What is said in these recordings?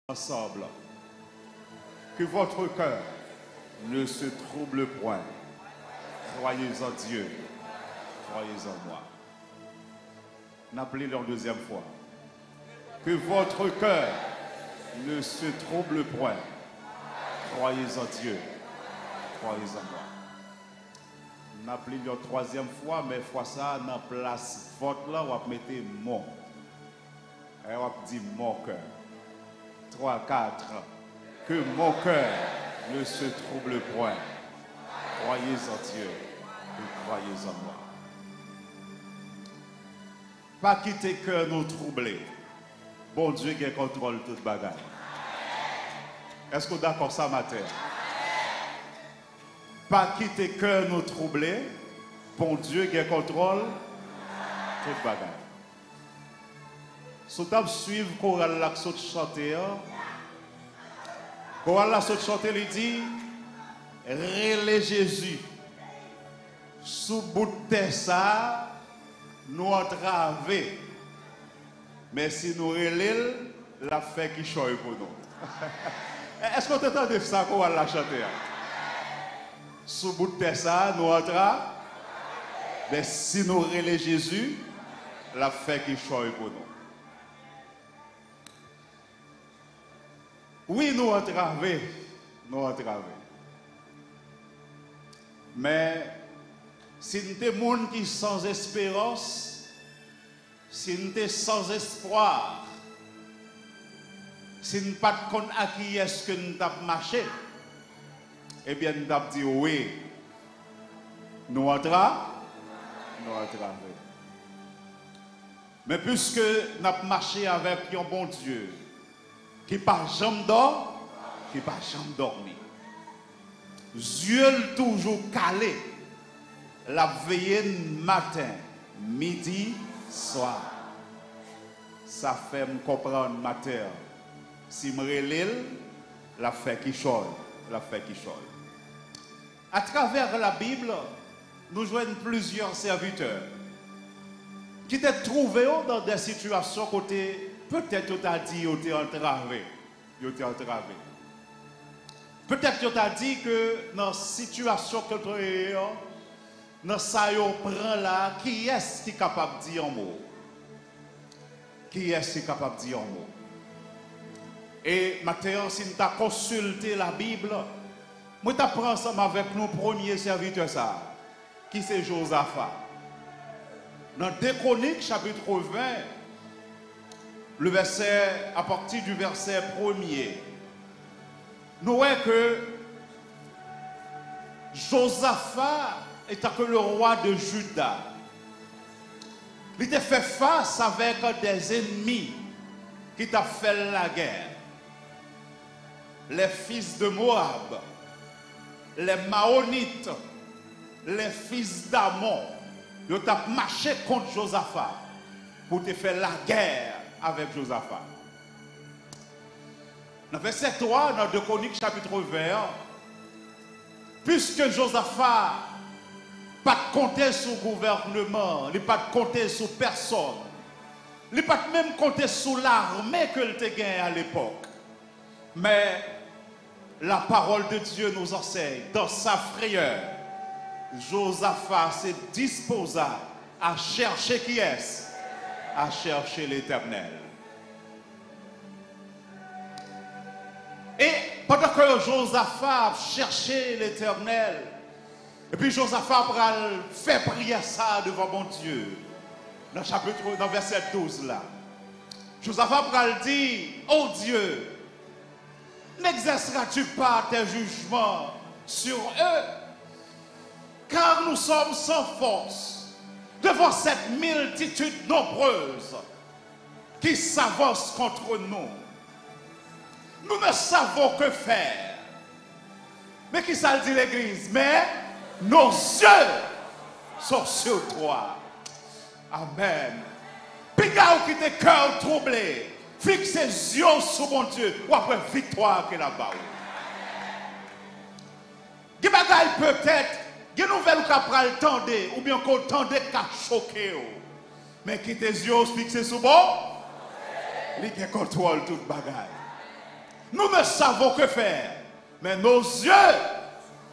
ensemble. Que votre cœur ne se trouble point. Croyez en Dieu. Croyez en moi. N'appelez-le en deuxième fois. Que votre cœur ne se trouble point. Croyez en Dieu. Croyez en moi. N'appelez-le en troisième fois, mais fois ça, dans la place votre là, on va mettre mon. Et on va dire mon cœur. 3, 4. Que mon cœur ne se trouble point. Croyez en Dieu et croyez en moi. Pas quitter cœur nous troubler. Bon Dieu qui contrôle toute bagaille. Est-ce que vous êtes d'accord ça matin? Pas quitter cœur nous troubler. Bon Dieu qui contrôle toute bagaille. Si vous suivez le choral là qui chanter, choral là qui chanter lui dit relais Jésus sous bout de terre ça nous entraver. Mais si nous relais la fait qui choye pour nous. Est-ce que vous entendez ça choral là chanter? Sous bout de terre ça nous entraver. Mais si nous relais Jésus la fait qui choye pour nous. Oui, nous entraver, mais si nous sommes des gens qui sont sans espérance, si nous sommes sans espoir, si nous ne pas compte à qui est-ce que nous avons marché, eh bien nous avons dit oui, nous entraver. Mais puisque nous avons marché avec un bon Dieu, qui pas jamais dort, qui pas jamais dormi. Yeux toujours calé, la veillée matin, midi, soir. Ça fait me comprendre matin. Si me relève, la fait qui cholle, la fait qui cholle. À travers la Bible, nous joignons plusieurs serviteurs qui t'ont trouvé dans des situations côté. Peut-être que tu as dit que tu es entravé. Peut-être que tu as dit que dans la situation que tu es, dans ça que prend là, qui est-ce qui est capable de dire un mot? Qui est-ce qui est capable de dire un mot? Et maintenant, si tu as consulté la Bible, moi tu apprends ensemble avec nos premiers serviteurs, ça, qui c'est Josaphat. Dans 2 Chroniques, chapitre 20, le verset, à partir du verset 1er, nous voyons que Josaphat était que le roi de Juda. Il était fait face avec des ennemis qui t'a fait la guerre. Les fils de Moab, les Maonites, les fils d'Amon, ils ont marché contre Josaphat pour te faire la guerre avec Josaphat. Dans verset 3, dans 2 Chroniques chapitre 20, puisque Josaphat pas compter sur le gouvernement, il pas compter sur personne, il pas même compter sur l'armée que il gagné à l'époque. Mais la parole de Dieu nous enseigne, dans sa frayeur, Josaphat se disposa à chercher qui est-ce? À chercher l'Éternel. Et pendant que Josaphat cherchait l'Éternel, et puis Josaphat fait prier ça devant mon Dieu, dans verset 12 là, Josaphat dit, oh Dieu, n'exerceras-tu pas tes jugements sur eux? Car nous sommes sans force devant cette multitude nombreuse qui s'avance contre nous. Nous ne savons que faire. Mais qui ça dit l'Église? Mais nos yeux sont sur toi. Amen. Pigaou qui te cœur troublé, fixe ses yeux sur mon Dieu, ou après victoire qui est là-bas. Qui bagaille peut-être, qui nouvelle qui a tendé, ou bien qu'on tendait qu'à choquer. Mais qui tes yeux fixés sur bon, il contrôle toute bagaille. nous ne savons que faire. Mais nos yeux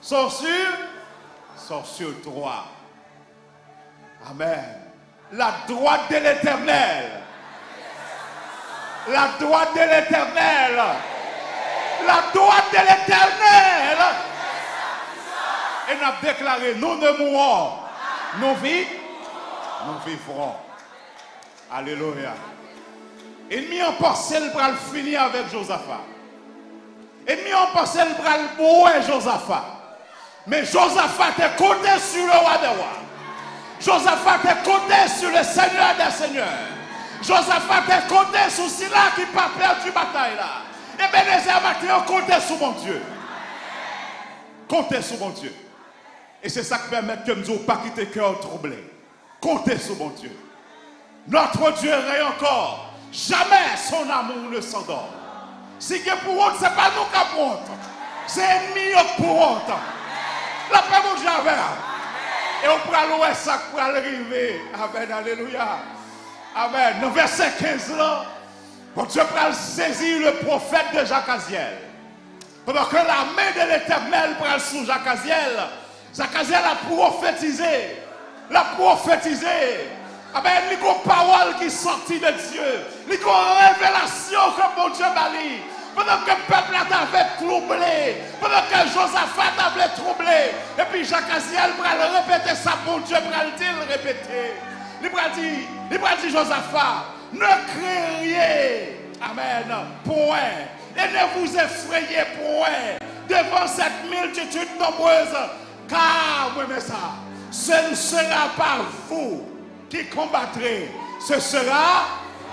sont sur toi. Amen. La droite de l'Éternel. La droite de l'Éternel. La droite de l'Éternel. Et nous avons déclaré, nous ne mourrons. Nous vivrons. Alléluia. Ennemi en pensé le bras finir avec Josaphat. Ennemi en pensé le bras mourir Josaphat. Mais Josaphat est compté sur le roi des rois. Josaphat est compté sur le Seigneur des seigneurs. Josaphat est compté sur celui qui n'a pas perdu bataille là. Et Ebenezer Mathieu compté sur mon Dieu. Comptez sur mon Dieu. Et c'est ça qui permet que nous ne pas quitter le cœur troublé. Comptez sur mon Dieu. Notre Dieu règne encore. Jamais son amour ne s'endort. Si c'est pour honte, ce n'est pas nous qui avons honte. C'est ennemi pour honte. La paix mon Dieu avec. Et on pourra louer ça pour arriver. Amen, alléluia. Amen. Dans verset 15 là, mon Dieu pourra saisir le prophète de Jacaziel. Pendant que la main de l'Éternel prend sous Jacaziel, Jacaziel a prophétisé. La prophétisé. Amen. Il y a une parole qui est sortie de Dieu. Il y a une révélation que mon Dieu m'a dit. Pendant que le peuple avait troublé, pendant que Josaphat avait troublé, et puis Jacaziel va le répéter ça, mon Dieu va le dire, le répéter. Il va dire Josaphat, ne criez, amen, point, et ne vous effrayez point devant cette multitude nombreuse, car, oui, mais ça, ce ne sera pas vous qui combattrez, ce sera.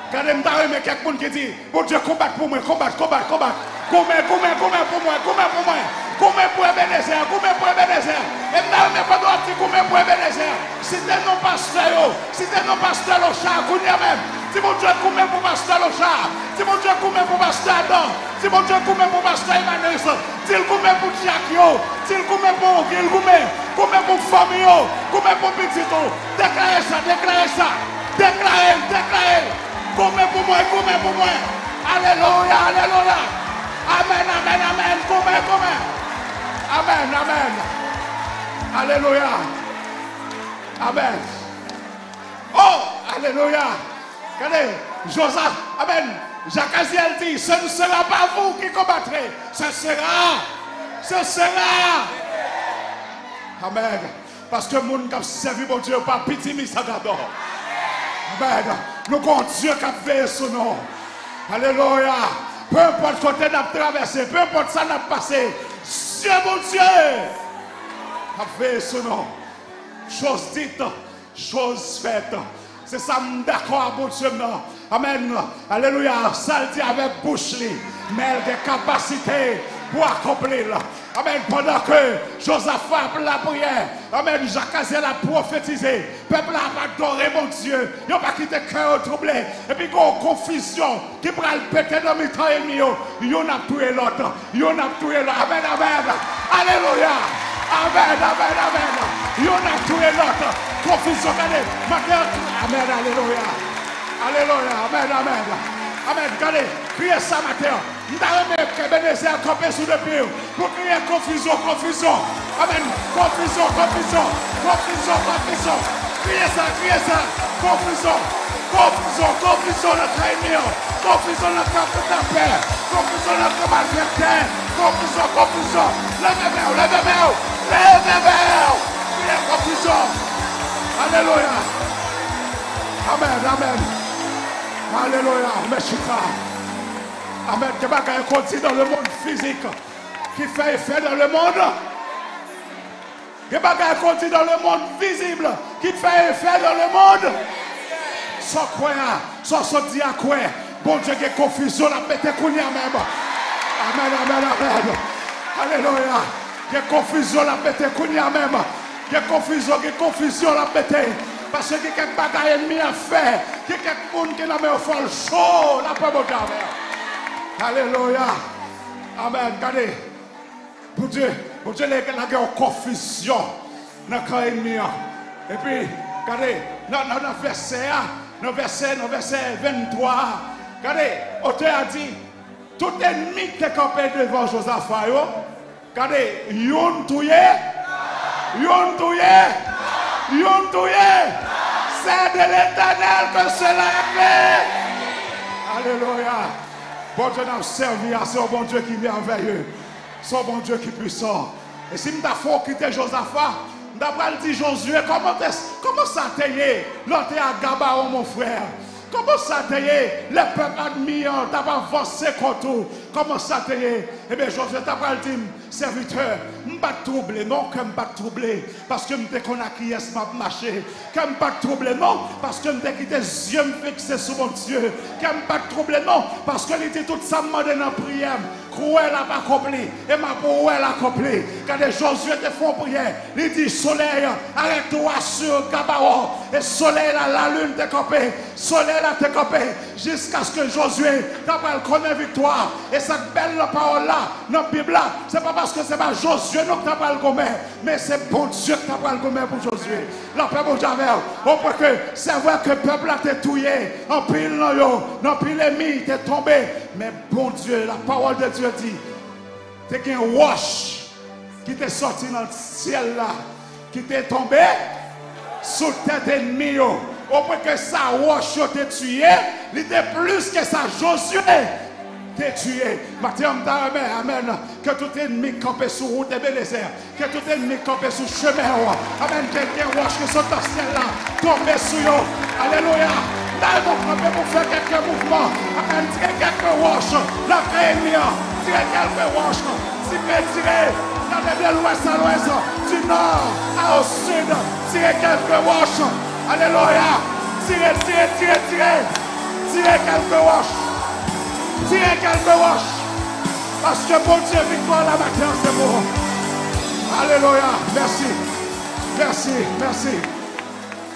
Regardez-moi, mais quelqu'un qui dit, bon Dieu, combat pour moi, combat. Combien pour moi, combien pour Ebenezer, combien pour Ebenezer. Et maintenant, mais pas droit, combien pour Ebenezer. Si t'es non pasteur, si t'es non pasteur au chat, combien même. Si mon Dieu, combien pour pasteur au chat. Si mon Dieu, combien pour pasteur Adam. Si mon Dieu, combien pour pasteur Emmanuel. Si le combien pour Jacques, si le combien pour Gil, combien pour famille, combien pour petit. Déclarez ça. Combien pour moi. Alléluia. Amen. Combien. Amen. Alléluia. Amen. Oh, alléluia. Regardez, Josaph, amen. Jacaziel dit, ce ne sera pas vous qui combattrez. Ce sera. Amen. Parce que le monde qui a servi mon Dieu, pas pitié, mais ça d'abord. Amen. Nous avons Dieu qui a fait son nom. Alléluia. Peu importe côté n'a traversé, peu importe ça n'a passé. Dieu, mon Dieu, a fait son nom. Chose dite, chose faite. C'est ça, d'accord, mon Dieu. Amen. Alléluia. Ça le dit avec bouche, mais elle a des capacités pour accomplir. Amen. Pendant que Josaphat la prière, amen, Jacaziel a prophétisé. Le peuple a adoré mon Dieu. Il n'a pas quitté le cœur troublé. Et puis il y a une confusion qui prend le pété dans le temps ennemi. Il y en a tué l'autre. Amen. Alléluia. Amen. Il y en a tué l'autre. Confusion. Amen. Alléluia. Amen. Regardez, criez ça matin. Nous avons Ebenezer à camper sous le pied. Pour crier confusion. Amen. Confusion. Criez ça. Confusion. Notre ennemi. Confusion notre camp de ta paix. Confusion notre malfaiteur. Confusion. Lève-moi. Criez confusion. Alléluia. Amen. Alléluia. Meshika. Amen. Que bagaille continue dans le monde physique qui fait effet dans le monde. Que bagaille continue dans le monde visible qui fait effet dans le monde. Sans croire, sans se dire quoi. Bon Dieu, que confusion la pété kounia même. Amen. Alléluia. Que confusion la pété kounia même. Que confusion la pété. Parce que quelques bagailles ennemis à faire, quelques monde qui n'a pas fait le chaud, la paix mon Dieu. Alléluia. Amen. Regardez. Pour Dieu, il y a une confusion dans le ennemi. Et puis, regardez, dans le verset 23, regardez, l'auteur a dit, Tout ennemi qui est campé devant Josaphat, regardez, yon touye, c'est de l'Éternel que cela est fait. Alléluia. Bon Dieu nous servi à ce bon Dieu qui est merveilleux, son bon Dieu qui est puissant. Et si nous avons quitté Josaphat, nous avons dit Josué, comment ça t'est l'autre à Gabaon mon frère? Comment ça t'est le peuple admirant, t'as pas avancé contre tout. Comment ça t'est? Eh bien, Josué t'a pas dit, serviteur, je ne pas troubler, non, que je ne pas troubler, parce que je me connais qui est m'a marché. Que je ne pas troubler, non, parce que je me quitté les yeux fixés sur mon Dieu. Que je ne pas troubler, non, parce que il était tout ça demandé dans la prière. Croix n'a pas accompli, et ma croix l'a accompli. Quand Josué te font prière, il dit soleil, arrête-toi sur Gabaon, et soleil là, la lune t'est campée, soleil là t'est campé, jusqu'à ce que Josué t'appelle connaît victoire. Et cette belle parole là, dans la Bible là, c'est pas parce que c'est pas Josué nous qui t'appelle comme mais c'est bon Dieu qui t'appelle comme pour Josué. La paix pour Javel, au point que c'est vrai que le peuple a été touillé, en pile dans pile ennemi, t'es tombé, mais bon Dieu, la parole de Dieu dit, c'est un wash qui t'est sorti dans le ciel là, qui t'est tombé sous tête ennemi. Au point que ça wash t'est tué, il était plus que ça Josué t'est tué. Matin, amen. Que tout ennemi campé sur route de Bénézer, que tout ennemi campé sur chemin. Amen. Quelqu'un wash qui sont dans le ciel là, tombé sur eux. Alléluia. Là, ils vont pour faire quelques mouvements. Amen. Tirez quelques wash. La réunion. Tirez quelques wash. Si vous tirez de l'ouest à l'ouest, du nord au sud, tirez quelques wash. Alléluia. Tirez. Tirez quelques wash. Tirez quelques wash. Parce que bon Dieu, victoire la matin, c'est bon. Alléluia.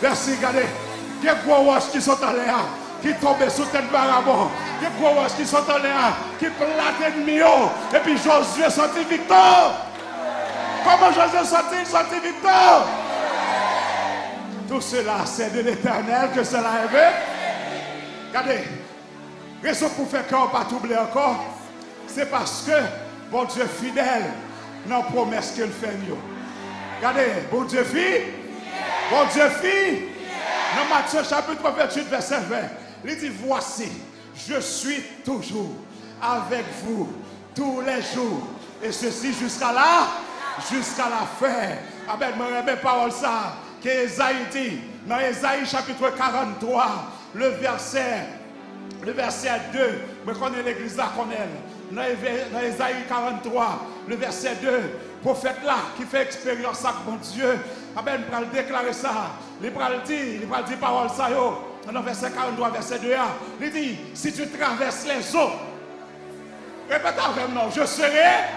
Merci, regardez. Il y a des gros wash qui sont en l'air, qui tombent sous tête barabon. Il y a des gros wash qui sont en l'air, qui platent ennemi. Et puis Josué sorti victoire. Comment Josué sorti victoire? Tout cela, c'est de l'Éternel que cela est fait. Regardez, raison pour faire qu'on ne pas troubler encore, c'est parce que bon Dieu fidèle dans la promesse qu'il fait. Regardez, bon Dieu fille. Dans Matthieu chapitre 28, verset 20, il dit, voici, je suis toujours avec vous tous les jours. Et ceci jusqu'à la fin. Amen, mes paroles ça, que Esaïe dit, dans Esaïe chapitre 43, le verset 2, je connais l'église là qu'on est. Dans Esaïe 43, le verset 2, prophète là qui fait expérience avec mon Dieu, amen, il va déclarer ça. Il va dire parole ça. Dans verset 43, verset 2, il dit, si tu traverses les eaux, répète avec moi, je serai,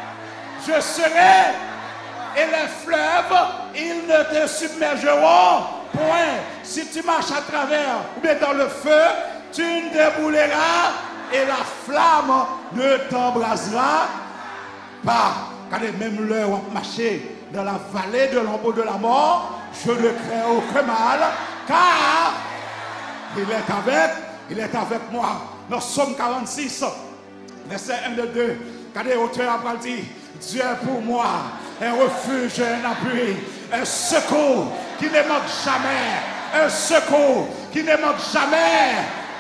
et les fleuves, ils ne te submergeront point. Si tu marches à travers, ou bien dans le feu, tu ne débouleras, et la flamme ne t'embrasera pas. Quand même l'heure marcher dans la vallée de l'ombre de la mort, je ne crains aucun mal, car il est avec moi. Dans Somme 46, verset 1 et 2, quand l'auteur a dit, Dieu est pour moi, un refuge, un appui, un secours qui ne manque jamais,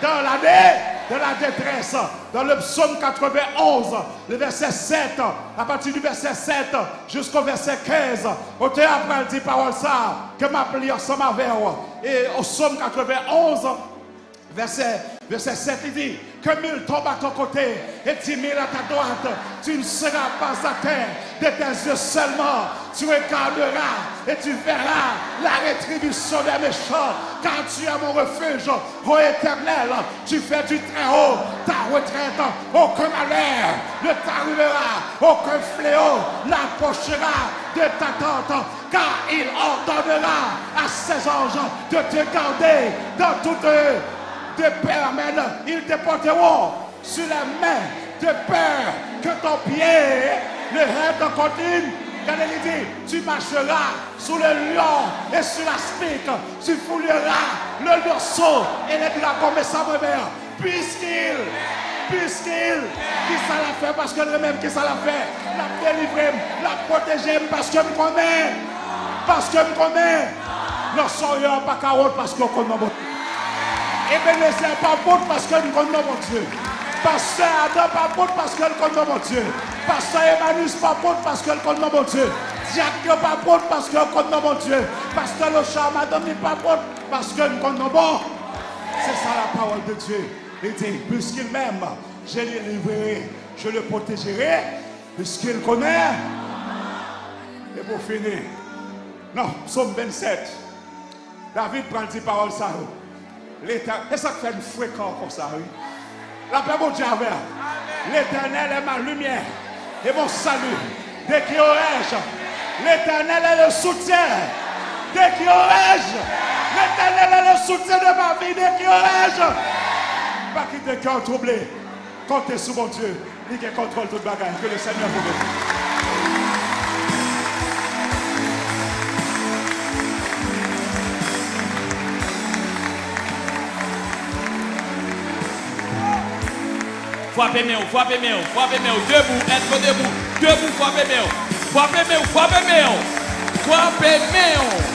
dans l'année de la détresse. Dans le psaume 91, le verset 7, à partir du verset 7 jusqu'au verset 15, auteur après dit parole ça, que m'a plié ensemble avec vous. Et au psaume 91, verset 7, il dit, que 1000 tombent à ton côté et 10 000 à ta droite, tu ne seras pas à terre, de tes yeux seulement, tu regarderas et tu verras la rétribution des méchants, car tu es mon refuge, ô Éternel, tu fais du très haut ta retraite, aucun malheur ne t'arrivera, aucun fléau n'approchera de ta tente, car il ordonnera à ses anges de te garder dans toutes de peur, amen. Ils te porteront sur la main de peur que ton pied ne reste en continu. Quand il dit, tu marcheras sous le lion et sur la spique, tu fouleras le lionceau et les dragons, mais ça me mère, puisqu'il Puisqu'il, qui ça l'a fait, parce que lui-même, qui ça l'a fait, l'a délivré, l'a protégé, parce que me connaît. Parce que me connaît. Nous soyons pas carotte parce qu'on connaît mon Dieu. Et bien, laissez pas bon parce que nous connaissons mon Dieu. Pasteur Adam pas bon parce que nous connaissons mon Dieu. Pasteur Emmanuel pas bon parce que nous connaissons mon Dieu. Jacques pas bon parce que nous connaissons mon Dieu. Pasteur Le Char, madame n'est pas bon parce que nous connaissons bon. C'est ça la parole de Dieu. Il dit, puisqu'il m'aime, je le livrerai, je le protégerai, puisqu'il connaît. Et pour finir, non, psaume 27. David prend des paroles ça. L'Éternel, c'est ça qui fait une fréquence comme ça. La paix mon Dieu avec. L'Éternel est ma lumière et mon salut. Dès qu'il aurais-je, l'Éternel est le soutien. Dès qu'il aurais-je, l'Éternel est le soutien de ma vie. Dès qu'il aurais-je, pas quitter cœur troublé. Comptez sur mon Dieu. Il qui contrôle toute bagaille. Que le Seigneur vous bénisse. Frappez main, frappez main, frappez main, debout, être debout, debout, frappez main, frappez main, frappez main, frappez main.